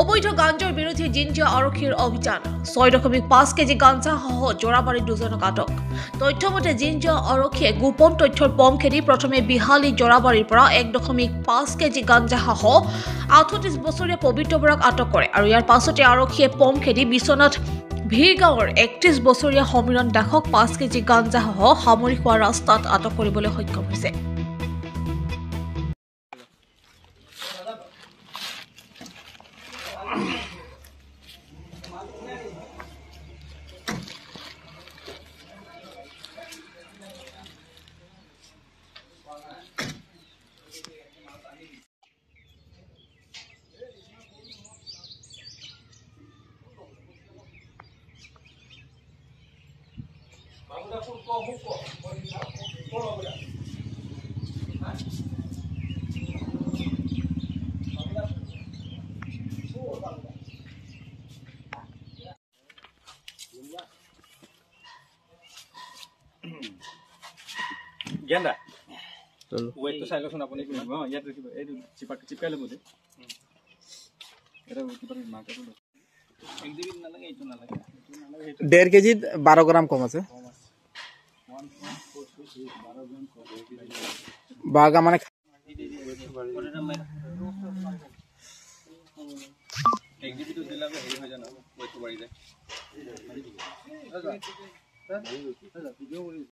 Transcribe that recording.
অবৈধ গাঞ্জাৰ বিৰোধী জিঞ্জিয়া আৰক্ষীৰ অভিযান 6.5 কেজি গাঞ্জা সহ জোৰাবাৰীত দুজনক আটক। তথ্যমতে জিঞ্জিয়া আৰক্ষীয়ে গোপন তথ্যৰ পম খেদি প্ৰথমে বিহালী জোৰাবাৰীৰ পৰা 1.5 কেজি গাঞ্জা সহ 38 বছৰীয়া পবিত্ৰ বৰাক আটক কৰে আৰু ইয়াৰ পাছতে আৰক্ষীয়ে পম খেদি বিশ্বনাথ ভিৰগাঁৱৰ 31 বছৰীয়া সমীৰণ দাসক 5 কেজি গাঞ্জা সহ সামৰিক হোৱা ৰাস্তাত আটক কৰিবলৈ সক্ষম হৈছে। Ganda. Wait to silence on a pony. Yet, Chipaka would it. There KG 12 ग्राम कम আছে बागा माने एग्जीक्यूटिव जिला में हेरी हो जाना वो तो बड़ी है